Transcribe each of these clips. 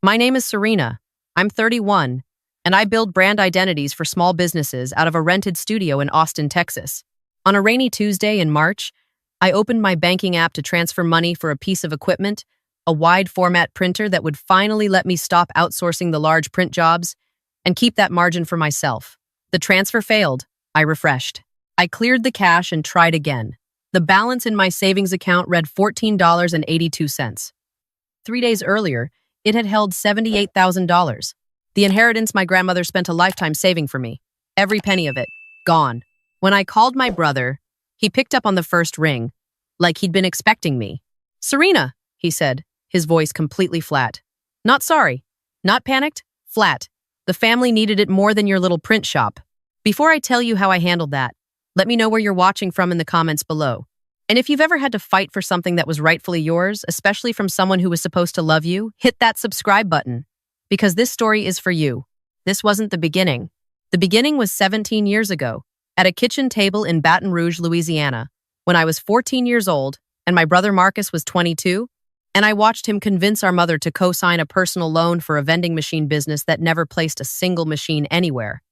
My name is Serena. I'm 31, and I build brand identities for small businesses out of a rented studio in Austin, Texas. On a rainy Tuesday in March, I opened my banking app to transfer money for a piece of equipment, a wide format printer that would finally let me stop outsourcing the large print jobs and keep that margin for myself. The transfer failed. I refreshed. I cleared the cash and tried again. The balance in my savings account read $14.82. 3 days earlier, it had held $78,000. The inheritance my grandmother spent a lifetime saving for me. Every penny of it. Gone. When I called my brother, he picked up on the first ring, like he'd been expecting me. "Serena," he said, his voice completely flat. "Not sorry. Not panicked. Flat. The family needed it more than your little print shop. Before I tell you how I handled that, let me know where you're watching from in the comments below. And if you've ever had to fight for something that was rightfully yours, especially from someone who was supposed to love you, hit that subscribe button. Because this story is for you. This wasn't the beginning. The beginning was 17 years ago, at a kitchen table in Baton Rouge, Louisiana, when I was 14 years old and my brother Marcus was 22, and I watched him convince our mother to co-sign a personal loan for a vending machine business that never placed a single machine anywhere.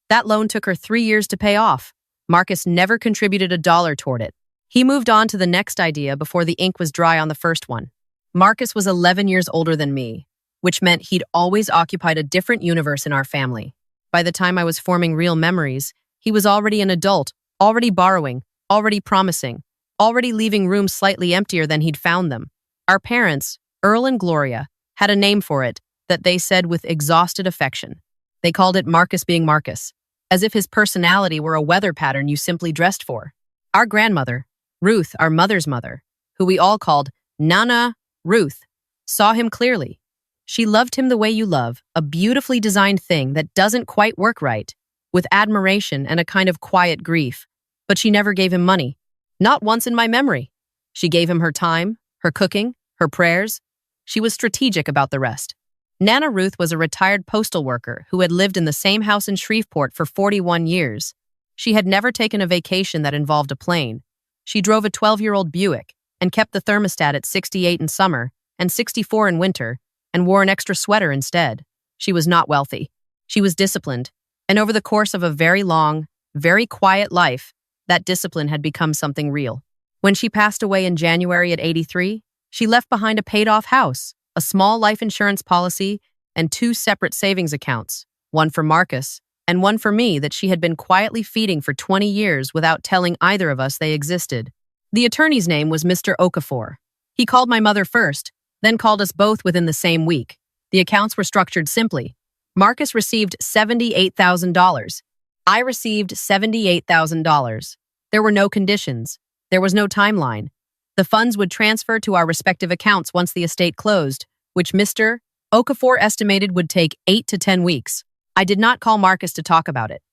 That loan took her 3 years to pay off. Marcus never contributed a dollar toward it. He moved on to the next idea before the ink was dry on the first one. Marcus was 11 years older than me, which meant he'd always occupied a different universe in our family. By the time I was forming real memories, he was already an adult, already borrowing, already promising, already leaving rooms slightly emptier than he'd found them. Our parents, Earl and Gloria, had a name for it that they said with exhausted affection. They called it Marcus being Marcus, as if his personality were a weather pattern you simply dressed for. Our grandmother, Ruth, our mother's mother, who we all called Nana Ruth, saw him clearly. She loved him the way you love a beautifully designed thing that doesn't quite work right, with admiration and a kind of quiet grief. But she never gave him money. Not once in my memory. She gave him her time, her cooking, her prayers. She was strategic about the rest. Nana Ruth was a retired postal worker who had lived in the same house in Shreveport for 41 years. She had never taken a vacation that involved a plane. She drove a 12-year-old Buick and kept the thermostat at 68 in summer and 64 in winter and wore an extra sweater instead. She was not wealthy. She was disciplined, and over the course of a very long, very quiet life, that discipline had become something real. When she passed away in January at 83, she left behind a paid-off house, a small life insurance policy, and 2 separate savings accounts, one for Marcus and one for me that she had been quietly feeding for 20 years without telling either of us they existed. The attorney's name was Mr. Okafor. He called my mother first, then called us both within the same week. The accounts were structured simply. Marcus received $78,000. I received $78,000. There were no conditions. There was no timeline. The funds would transfer to our respective accounts once the estate closed, which Mr. Okafor estimated would take 8 to 10 weeks. I did not call Marcus to talk about it.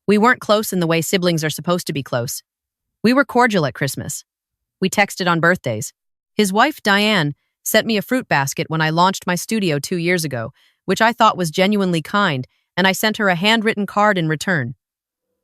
We weren't close in the way siblings are supposed to be close. We were cordial at Christmas. We texted on birthdays. His wife, Diane, sent me a fruit basket when I launched my studio 2 years ago, which I thought was genuinely kind, and I sent her a handwritten card in return.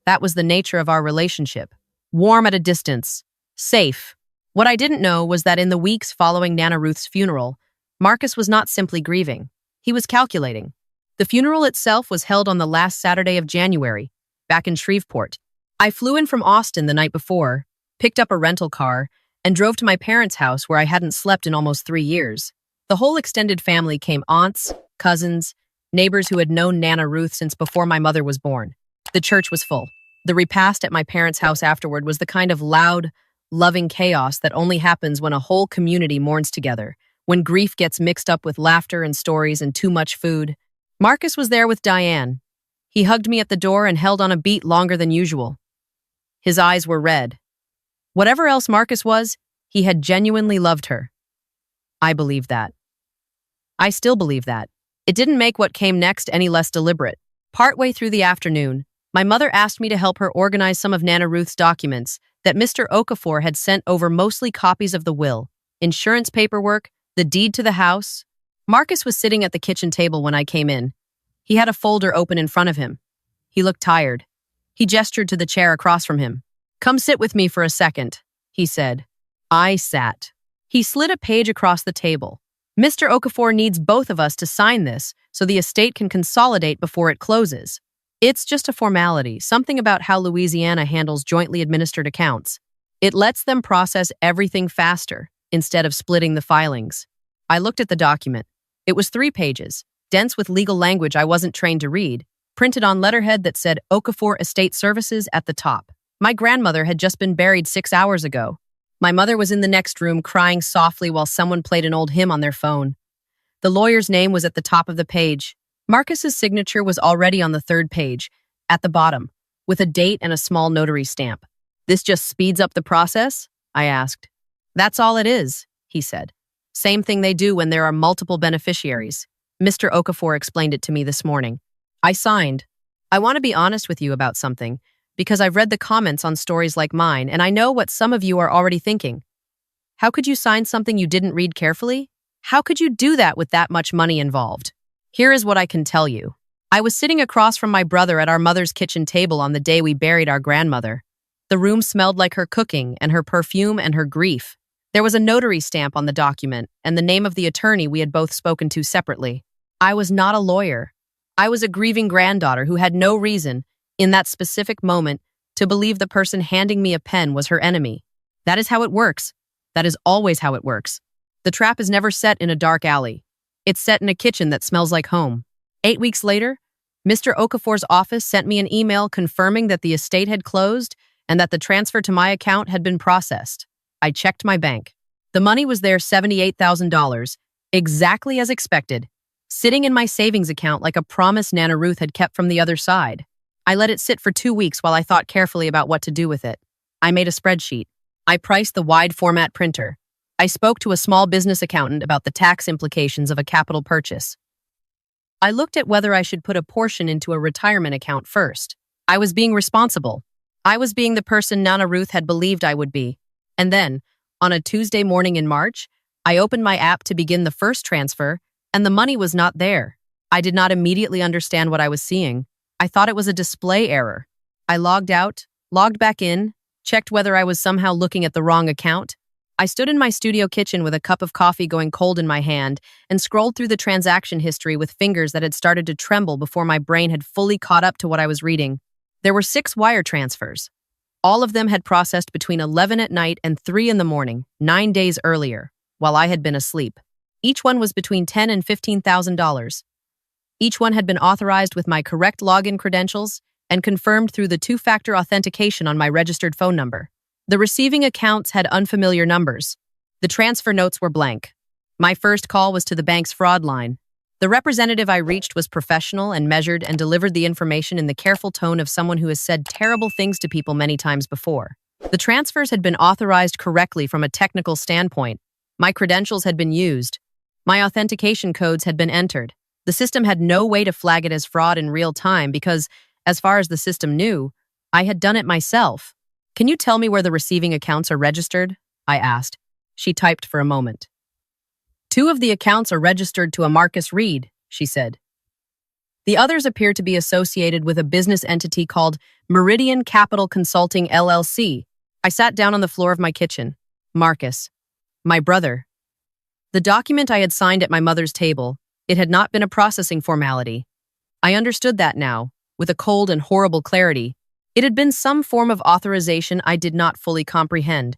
That was the nature of our relationship. Warm at a distance. Safe. What I didn't know was that in the weeks following Nana Ruth's funeral, Marcus was not simply grieving. He was calculating. The funeral itself was held on the last Saturday of January, back in Shreveport. I flew in from Austin the night before, picked up a rental car, and drove to my parents' house where I hadn't slept in almost 3 years. The whole extended family came: aunts, cousins, neighbors who had known Nana Ruth since before my mother was born. The church was full. The repast at my parents' house afterward was the kind of loud, loving chaos that only happens when a whole community mourns together, when grief gets mixed up with laughter and stories and too much food. Marcus was there with Diane. He hugged me at the door and held on a beat longer than usual. His eyes were red. Whatever else Marcus was, he had genuinely loved her. I believed that. I still believe that. It didn't make what came next any less deliberate. Partway through the afternoon, my mother asked me to help her organize some of Nana Ruth's documents that Mr. Okafor had sent over, mostly copies of the will, insurance paperwork, the deed to the house. Marcus was sitting at the kitchen table when I came in. He had a folder open in front of him. He looked tired. He gestured to the chair across from him. "Come sit with me for a second," he said. I sat. He slid a page across the table. Mr. Okafor needs both of us to sign this so the estate can consolidate before it closes. It's just a formality, something about how Louisiana handles jointly administered accounts. It lets them process everything faster instead of splitting the filings. I looked at the document. It was 3 pages, dense with legal language I wasn't trained to read, printed on letterhead that said Okafor Estate Services at the top. My grandmother had just been buried 6 hours ago. My mother was in the next room crying softly while someone played an old hymn on their phone. The lawyer's name was at the top of the page. Marcus's signature was already on the 3rd page, at the bottom, with a date and a small notary stamp. This just speeds up the process? I asked. That's all it is, he said. Same thing they do when there are multiple beneficiaries. Mr. Okafor explained it to me this morning. I signed. I want to be honest with you about something, because I've read the comments on stories like mine, and I know what some of you are already thinking. How could you sign something you didn't read carefully? How could you do that with that much money involved? Here is what I can tell you. I was sitting across from my brother at our mother's kitchen table on the day we buried our grandmother. The room smelled like her cooking and her perfume and her grief. There was a notary stamp on the document and the name of the attorney we had both spoken to separately. I was not a lawyer. I was a grieving granddaughter who had no reason, in that specific moment, to believe the person handing me a pen was her enemy. That is how it works. That is always how it works. The trap is never set in a dark alley. It's set in a kitchen that smells like home. 8 weeks later, Mr. Okafor's office sent me an email confirming that the estate had closed and that the transfer to my account had been processed. I checked my bank. The money was there, $78,000, exactly as expected, sitting in my savings account like a promise Nana Ruth had kept from the other side. I let it sit for 2 weeks while I thought carefully about what to do with it. I made a spreadsheet. I priced the wide format printer. I spoke to a small business accountant about the tax implications of a capital purchase. I looked at whether I should put a portion into a retirement account first. I was being responsible. I was being the person Nana Ruth had believed I would be. And then, on a Tuesday morning in March, I opened my app to begin the first transfer, and the money was not there. I did not immediately understand what I was seeing. I thought it was a display error. I logged out, logged back in, checked whether I was somehow looking at the wrong account. I stood in my studio kitchen with a cup of coffee going cold in my hand and scrolled through the transaction history with fingers that had started to tremble before my brain had fully caught up to what I was reading. There were 6 wire transfers. All of them had processed between 11 at night and 3 in the morning, 9 days earlier, while I had been asleep. Each one was between $10,000 and $15,000. Each one had been authorized with my correct login credentials and confirmed through the 2-factor authentication on my registered phone number. The receiving accounts had unfamiliar numbers. The transfer notes were blank. My first call was to the bank's fraud line. The representative I reached was professional and measured and delivered the information in the careful tone of someone who has said terrible things to people many times before. The transfers had been authorized correctly from a technical standpoint. My credentials had been used. My authentication codes had been entered. The system had no way to flag it as fraud in real time because, as far as the system knew, I had done it myself. Can you tell me where the receiving accounts are registered? I asked. She typed for a moment. 2 of the accounts are registered to a Marcus Reed, she said. The others appear to be associated with a business entity called Meridian Capital Consulting LLC. I sat down on the floor of my kitchen. Marcus. My brother. The document I had signed at my mother's table, it had not been a processing formality. I understood that now, with a cold and horrible clarity. It had been some form of authorization I did not fully comprehend,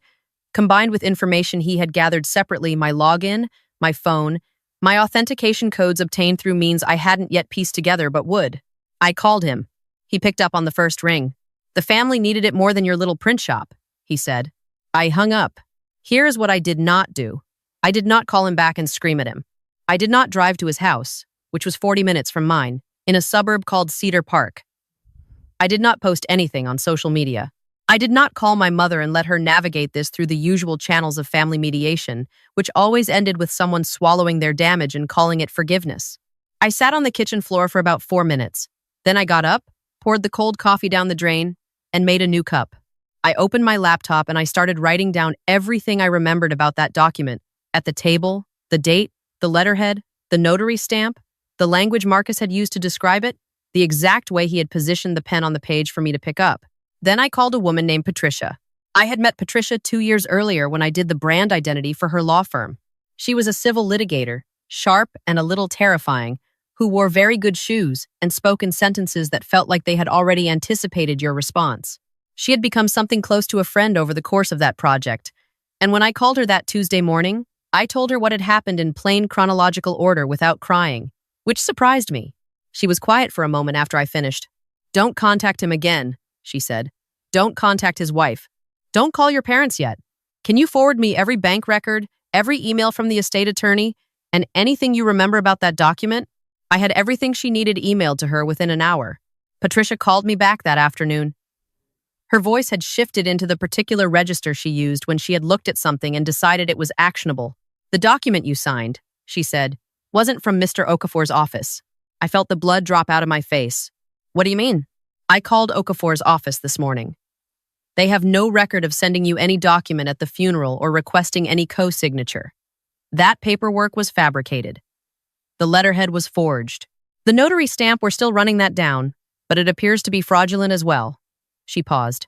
combined with information he had gathered separately, my login, my phone, my authentication codes obtained through means I hadn't yet pieced together but would. I called him. He picked up on the first ring. The family needed it more than your little print shop, he said. I hung up. Here is what I did not do. I did not call him back and scream at him. I did not drive to his house, which was 40 minutes from mine, in a suburb called Cedar Park. I did not post anything on social media. I did not call my mother and let her navigate this through the usual channels of family mediation, which always ended with someone swallowing their damage and calling it forgiveness. I sat on the kitchen floor for about 4 minutes. Then I got up, poured the cold coffee down the drain, and made a new cup. I opened my laptop and I started writing down everything I remembered about that document. At the table, the date, the letterhead, the notary stamp, the language Marcus had used to describe it, the exact way he had positioned the pen on the page for me to pick up. Then I called a woman named Patricia. I had met Patricia 2 years earlier when I did the brand identity for her law firm. She was a civil litigator, sharp and a little terrifying, who wore very good shoes and spoke in sentences that felt like they had already anticipated your response. She had become something close to a friend over the course of that project, and when I called her that Tuesday morning, I told her what had happened in plain chronological order without crying, which surprised me. She was quiet for a moment after I finished. "Don't contact him again," she said. "Don't contact his wife. Don't call your parents yet. Can you forward me every bank record, every email from the estate attorney, and anything you remember about that document?" I had everything she needed emailed to her within an hour. Patricia called me back that afternoon. Her voice had shifted into the particular register she used when she had looked at something and decided it was actionable. "The document you signed," she said, "wasn't from Mr. Okafor's office." I felt the blood drop out of my face. "What do you mean?" "I called Okafor's office this morning. They have no record of sending you any document at the funeral or requesting any co-signature. That paperwork was fabricated. The letterhead was forged. The notary stamp, we're still running that down, but it appears to be fraudulent as well." She paused.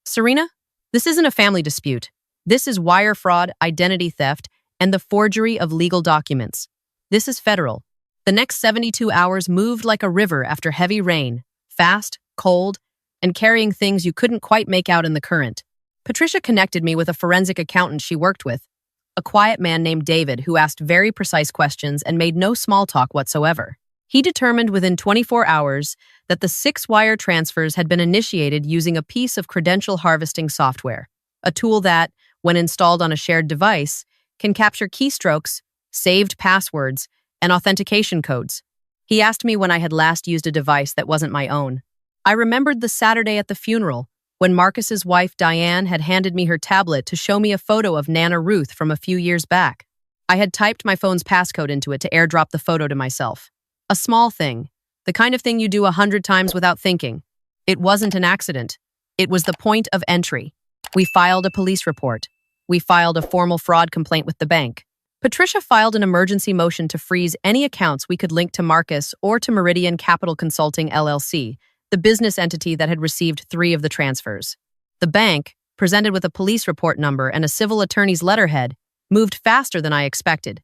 "Serena, this isn't a family dispute. This is wire fraud, identity theft, and the forgery of legal documents. This is federal." The next 72 hours moved like a river after heavy rain, fast, cold, and carrying things you couldn't quite make out in the current. Patricia connected me with a forensic accountant she worked with, a quiet man named David who asked very precise questions and made no small talk whatsoever. He determined within 24 hours that the 6 wire transfers had been initiated using a piece of credential harvesting software, a tool that, when installed on a shared device, can capture keystrokes, saved passwords, and authentication codes. He asked me when I had last used a device that wasn't my own. I remembered the Saturday at the funeral, when Marcus's wife Diane had handed me her tablet to show me a photo of Nana Ruth from a few years back. I had typed my phone's passcode into it to airdrop the photo to myself. A small thing, the kind of thing you do 100 times without thinking. It wasn't an accident. It was the point of entry. We filed a police report. We filed a formal fraud complaint with the bank. Patricia filed an emergency motion to freeze any accounts we could link to Marcus or to Meridian Capital Consulting LLC, the business entity that had received 3 of the transfers. The bank, presented with a police report number and a civil attorney's letterhead, moved faster than I expected.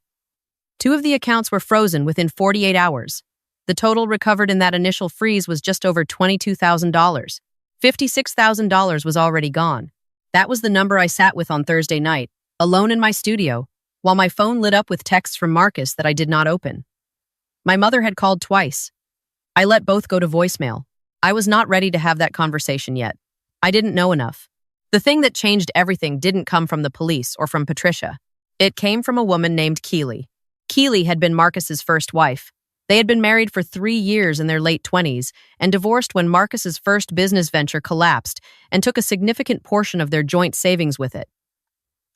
2 of the accounts were frozen within 48 hours. The total recovered in that initial freeze was just over $22,000. $56,000 was already gone. That was the number I sat with on Thursday night, alone in my studio, while my phone lit up with texts from Marcus that I did not open. My mother had called twice. I let both go to voicemail. I was not ready to have that conversation yet. I didn't know enough. The thing that changed everything didn't come from the police or from Patricia. It came from a woman named Keely. Keely had been Marcus's first wife. They had been married for 3 years in their late 20s and divorced when Marcus's first business venture collapsed and took a significant portion of their joint savings with it.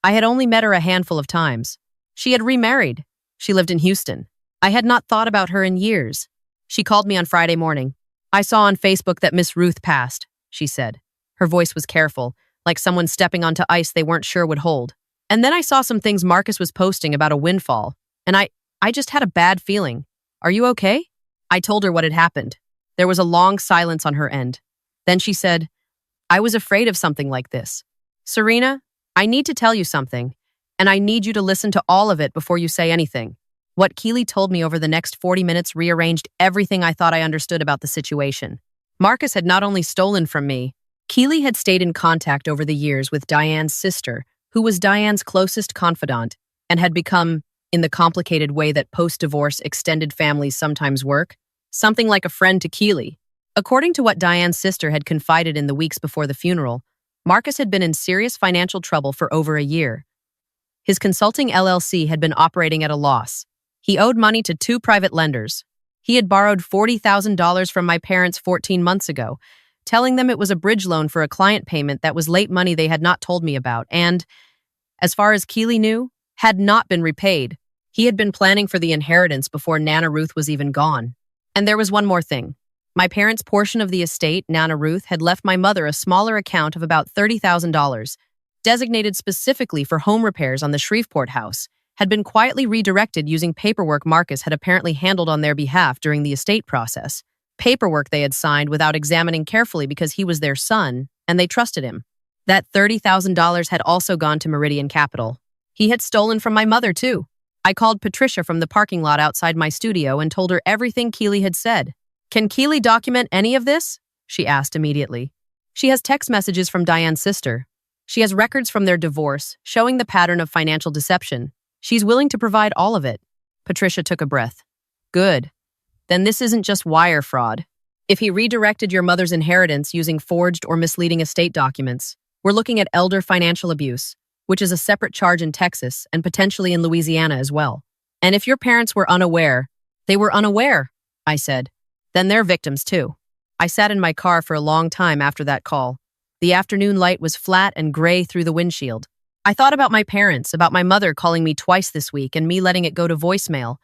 I had only met her a handful of times. She had remarried. She lived in Houston. I had not thought about her in years. She called me on Friday morning. "I saw on Facebook that Miss Ruth passed," she said. Her voice was careful, like someone stepping onto ice they weren't sure would hold. "And then I saw some things Marcus was posting about a windfall, and I just had a bad feeling. Are you okay?" I told her what had happened. There was a long silence on her end. Then she said, "I was afraid of something like this. Serena, I need to tell you something, and I need you to listen to all of it before you say anything." What Keely told me over the next 40 minutes rearranged everything I thought I understood about the situation. Marcus had not only stolen from me, Keely had stayed in contact over the years with Diane's sister, who was Diane's closest confidant, and had become, in the complicated way that post-divorce extended families sometimes work, something like a friend to Keely. According to what Diane's sister had confided in the weeks before the funeral, Marcus had been in serious financial trouble for over a year. His consulting LLC had been operating at a loss. He owed money to 2 private lenders. He had borrowed $40,000 from my parents 14 months ago, telling them it was a bridge loan for a client payment that was late money they had not told me about and, as far as Keely knew, had not been repaid. He had been planning for the inheritance before Nana Ruth was even gone. And there was one more thing. My parents' portion of the estate, Nana Ruth, had left my mother a smaller account of about $30,000, designated specifically for home repairs on the Shreveport house, had been quietly redirected using paperwork Marcus had apparently handled on their behalf during the estate process. Paperwork they had signed without examining carefully because he was their son, and they trusted him. That $30,000 had also gone to Meridian Capital. He had stolen from my mother, too. I called Patricia from the parking lot outside my studio and told her everything Keely had said. Can Keely document any of this? She asked immediately. She has text messages from Diane's sister. She has records from their divorce, showing the pattern of financial deception. She's willing to provide all of it. Patricia took a breath. Good. Then this isn't just wire fraud. If he redirected your mother's inheritance using forged or misleading estate documents, we're looking at elder financial abuse, which is a separate charge in Texas and potentially in Louisiana as well. And if your parents were unaware, they were unaware, I said, then they're victims too. I sat in my car for a long time after that call. The afternoon light was flat and gray through the windshield. I thought about my parents, about my mother calling me twice this week and me letting it go to voicemail,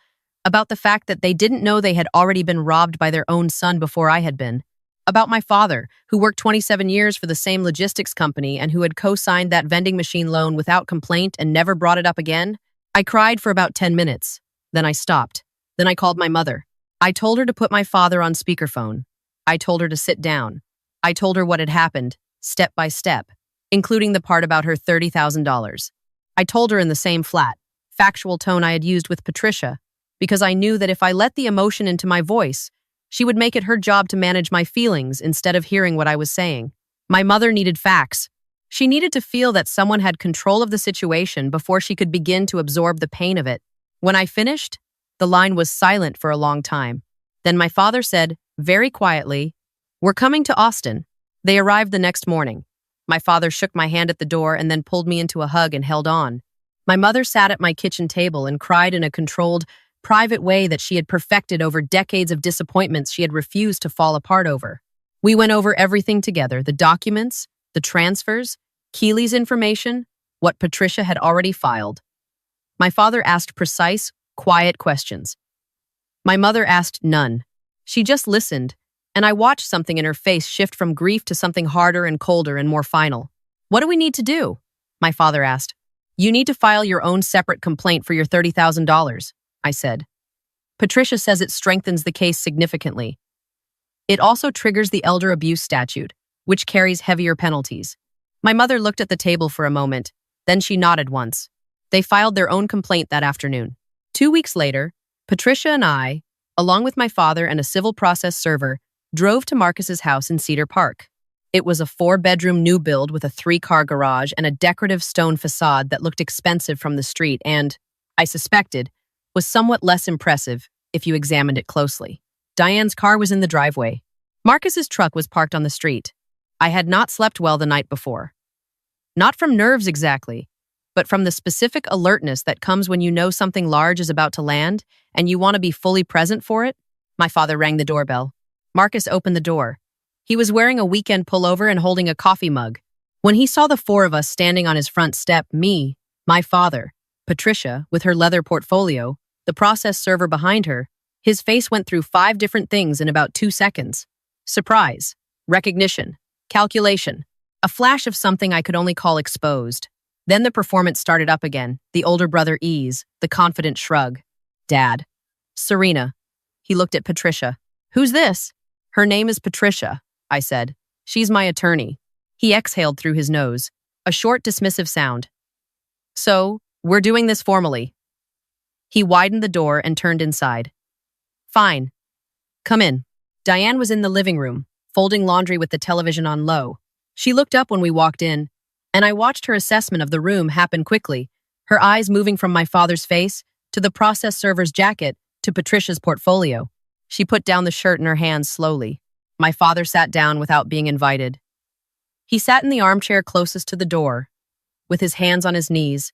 about the fact that they didn't know they had already been robbed by their own son before I had been, about my father, who worked 27 years for the same logistics company and who had co-signed that vending machine loan without complaint and never brought it up again. I cried for about 10 minutes. Then I stopped. Then I called my mother. I told her to put my father on speakerphone. I told her to sit down. I told her what had happened, step by step, including the part about her $30,000. I told her in the same flat, factual tone I had used with Patricia, because I knew that if I let the emotion into my voice, she would make it her job to manage my feelings instead of hearing what I was saying. My mother needed facts. She needed to feel that someone had control of the situation before she could begin to absorb the pain of it. When I finished, the line was silent for a long time. Then my father said, very quietly, "We're coming to Austin." They arrived the next morning. My father shook my hand at the door and then pulled me into a hug and held on. My mother sat at my kitchen table and cried in a controlled, private way that she had perfected over decades of disappointments she had refused to fall apart over. We went over everything together, the documents, the transfers, Keely's information, what Patricia had already filed. My father asked precise, quiet questions. My mother asked none. She just listened, and I watched something in her face shift from grief to something harder and colder and more final. What do we need to do? My father asked. You need to file your own separate complaint for your $30,000, I said. Patricia says it strengthens the case significantly. It also triggers the elder abuse statute, which carries heavier penalties. My mother looked at the table for a moment, then she nodded once. They filed their own complaint that afternoon. 2 weeks later, Patricia and I, along with my father and a civil process server, drove to Marcus's house in Cedar Park. It was a 4-bedroom new build with a 3-car garage and a decorative stone facade that looked expensive from the street and, I suspected, was somewhat less impressive if you examined it closely. Diane's car was in the driveway. Marcus's truck was parked on the street. I had not slept well the night before. Not from nerves exactly, but from the specific alertness that comes when you know something large is about to land and you want to be fully present for it. My father rang the doorbell. Marcus opened the door. He was wearing a weekend pullover and holding a coffee mug. When he saw the 4 of us standing on his front step, me, my father, Patricia, with her leather portfolio, the process server behind her, his face went through 5 different things in about 2 seconds. Surprise, recognition, calculation, a flash of something I could only call exposed. Then the performance started up again, the older brother ease, the confident shrug. Dad. Serena. He looked at Patricia. Who's this? Her name is Patricia, I said. She's my attorney. He exhaled through his nose, a short dismissive sound. So, we're doing this formally. He widened the door and turned inside. Fine. Come in. Diane was in the living room, folding laundry with the television on low. She looked up when we walked in, and I watched her assessment of the room happen quickly, her eyes moving from my father's face to the process server's jacket to Patricia's portfolio. She put down the shirt in her hands slowly. My father sat down without being invited. He sat in the armchair closest to the door, with his hands on his knees,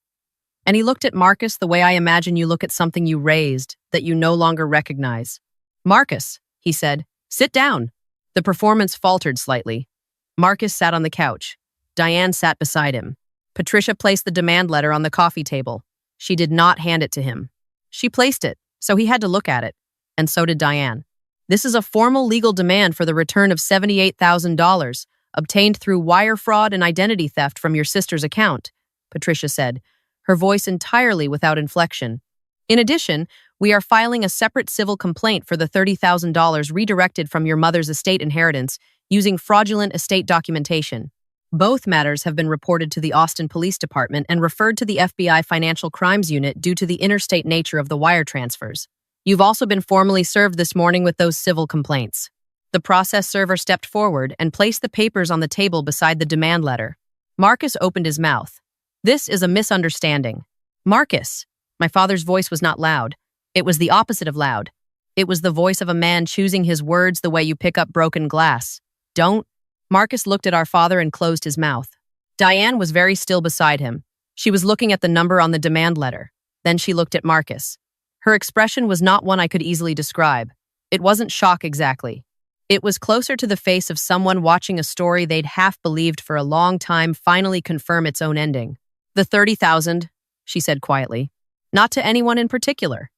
and he looked at Marcus the way I imagine you look at something you raised that you no longer recognize. Marcus, he said, sit down. The performance faltered slightly. Marcus sat on the couch. Diane sat beside him. Patricia placed the demand letter on the coffee table. She did not hand it to him. She placed it, so he had to look at it. And so did Diane. This is a formal legal demand for the return of $78,000 obtained through wire fraud and identity theft from your sister's account, Patricia said, her voice entirely without inflection. In addition, we are filing a separate civil complaint for the $30,000 redirected from your mother's estate inheritance using fraudulent estate documentation. Both matters have been reported to the Austin Police Department and referred to the FBI Financial Crimes Unit due to the interstate nature of the wire transfers. You've also been formally served this morning with those civil complaints. The process server stepped forward and placed the papers on the table beside the demand letter. Marcus opened his mouth. This is a misunderstanding. Marcus! My father's voice was not loud. It was the opposite of loud. It was the voice of a man choosing his words the way you pick up broken glass. Don't. Marcus looked at our father and closed his mouth. Diane was very still beside him. She was looking at the number on the demand letter. Then she looked at Marcus. Her expression was not one I could easily describe. It wasn't shock exactly. It was closer to the face of someone watching a story they'd half believed for a long time finally confirm its own ending. The 30,000, she said quietly. Not to anyone in particular.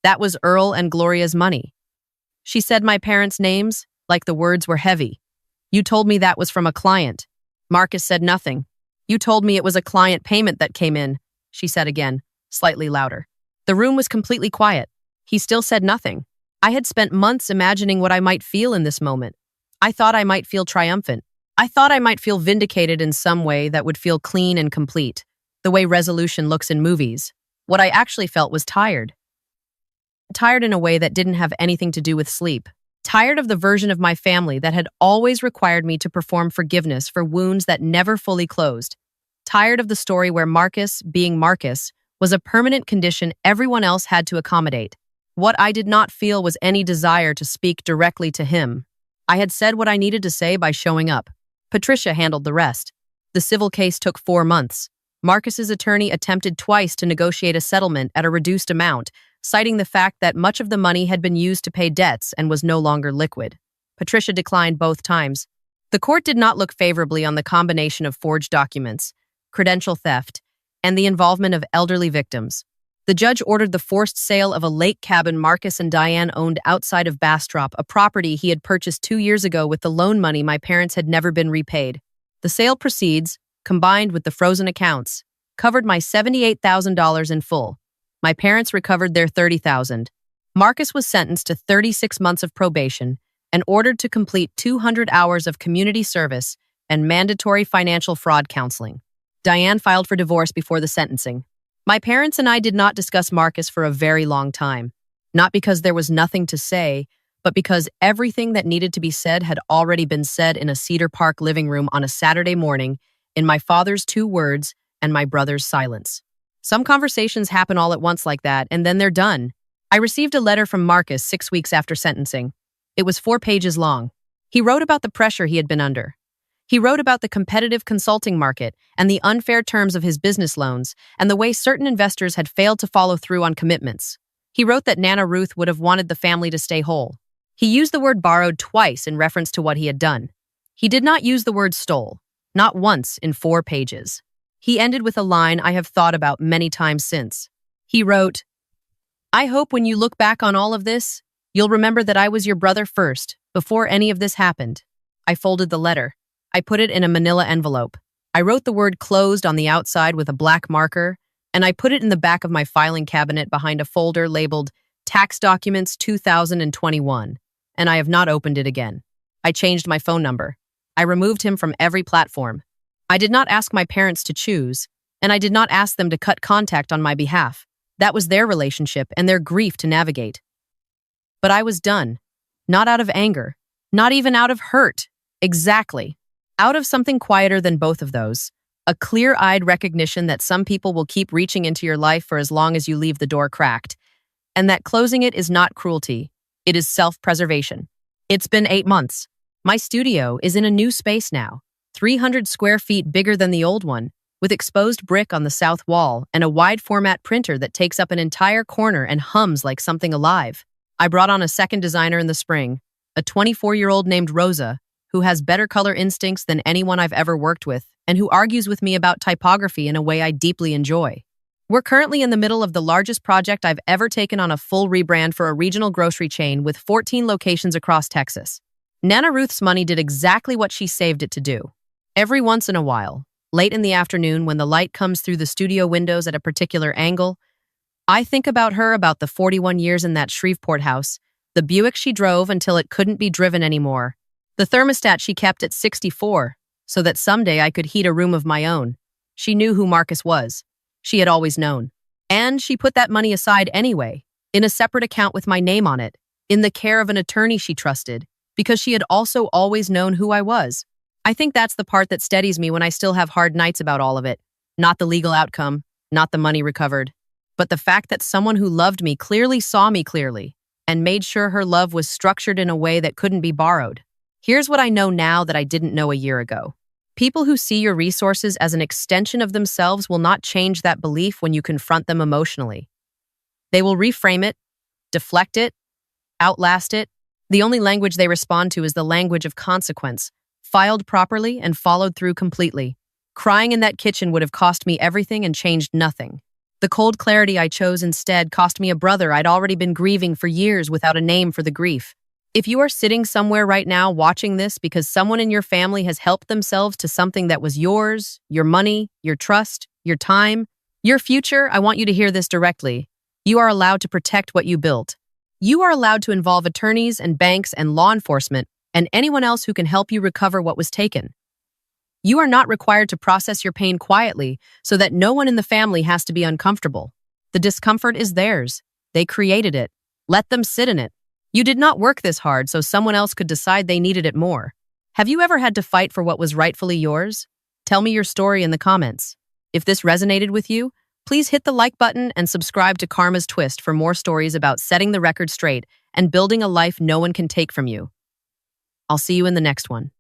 That was Earl and Gloria's money. She said my parents' names, like the words were heavy. You told me that was from a client. Marcus said nothing. You told me it was a client payment that came in, she said again, slightly louder. The room was completely quiet. He still said nothing. I had spent months imagining what I might feel in this moment. I thought I might feel triumphant. I thought I might feel vindicated in some way that would feel clean and complete, the way resolution looks in movies. What I actually felt was tired. Tired in a way that didn't have anything to do with sleep. Tired of the version of my family that had always required me to perform forgiveness for wounds that never fully closed. Tired of the story where Marcus, being Marcus, was a permanent condition everyone else had to accommodate. What I did not feel was any desire to speak directly to him. I had said what I needed to say by showing up. Patricia handled the rest. The civil case took 4 months. Marcus's attorney attempted twice to negotiate a settlement at a reduced amount, citing the fact that much of the money had been used to pay debts and was no longer liquid. Patricia declined both times. The court did not look favorably on the combination of forged documents, credential theft, and the involvement of elderly victims. The judge ordered the forced sale of a lake cabin Marcus and Diane owned outside of Bastrop, a property he had purchased 2 years ago with the loan money my parents had never been repaid. The sale proceeds, combined with the frozen accounts, covered my $78,000 in full. My parents recovered their $30,000. Marcus was sentenced to 36 months of probation and ordered to complete 200 hours of community service and mandatory financial fraud counseling. Diane filed for divorce before the sentencing. My parents and I did not discuss Marcus for a very long time, not because there was nothing to say, but because everything that needed to be said had already been said in a Cedar Park living room on a Saturday morning in my father's 2 words and my brother's silence. Some conversations happen all at once like that, and then they're done. I received a letter from Marcus 6 weeks after sentencing. It was 4 pages long. He wrote about the pressure he had been under. He wrote about the competitive consulting market and the unfair terms of his business loans and the way certain investors had failed to follow through on commitments. He wrote that Nana Ruth would have wanted the family to stay whole. He used the word borrowed twice in reference to what he had done. He did not use the word stole, not once in 4 pages. He ended with a line I have thought about many times since. He wrote, I hope when you look back on all of this, you'll remember that I was your brother first, before any of this happened. I folded the letter. I put it in a manila envelope. I wrote the word closed on the outside with a black marker, and I put it in the back of my filing cabinet behind a folder labeled Tax Documents 2021, and I have not opened it again. I changed my phone number. I removed him from every platform. I did not ask my parents to choose, and I did not ask them to cut contact on my behalf. That was their relationship and their grief to navigate. But I was done. Not out of anger. Not even out of hurt. Exactly. Out of something quieter than both of those. A clear-eyed recognition that some people will keep reaching into your life for as long as you leave the door cracked, and that closing it is not cruelty. It is self-preservation. It's been 8 months. My studio is in a new space now. 300 square feet bigger than the old one, with exposed brick on the south wall and a wide-format printer that takes up an entire corner and hums like something alive. I brought on a second designer in the spring, a 24-year-old named Rosa, who has better color instincts than anyone I've ever worked with, and who argues with me about typography in a way I deeply enjoy. We're currently in the middle of the largest project I've ever taken on, a full rebrand for a regional grocery chain with 14 locations across Texas. Nana Ruth's money did exactly what she saved it to do. Every once in a while, late in the afternoon when the light comes through the studio windows at a particular angle, I think about her, about the 41 years in that Shreveport house, the Buick she drove until it couldn't be driven anymore, the thermostat she kept at 64, so that someday I could heat a room of my own. She knew who Marcus was. She had always known. And she put that money aside anyway, in a separate account with my name on it, in the care of an attorney she trusted, because she had also always known who I was. I think that's the part that steadies me when I still have hard nights about all of it. Not the legal outcome, not the money recovered, but the fact that someone who loved me clearly saw me clearly and made sure her love was structured in a way that couldn't be borrowed. Here's what I know now that I didn't know a year ago. People who see your resources as an extension of themselves will not change that belief when you confront them emotionally. They will reframe it, deflect it, outlast it. The only language they respond to is the language of consequence, filed properly and followed through completely. Crying in that kitchen would have cost me everything and changed nothing. The cold clarity I chose instead cost me a brother I'd already been grieving for years without a name for the grief. If you are sitting somewhere right now watching this because someone in your family has helped themselves to something that was yours, your money, your trust, your time, your future, I want you to hear this directly. You are allowed to protect what you built. You are allowed to involve attorneys and banks and law enforcement and anyone else who can help you recover what was taken. You are not required to process your pain quietly so that no one in the family has to be uncomfortable. The discomfort is theirs. They created it. Let them sit in it. You did not work this hard so someone else could decide they needed it more. Have you ever had to fight for what was rightfully yours? Tell me your story in the comments. If this resonated with you, please hit the like button and subscribe to Karma's Twist for more stories about setting the record straight and building a life no one can take from you. I'll see you in the next one.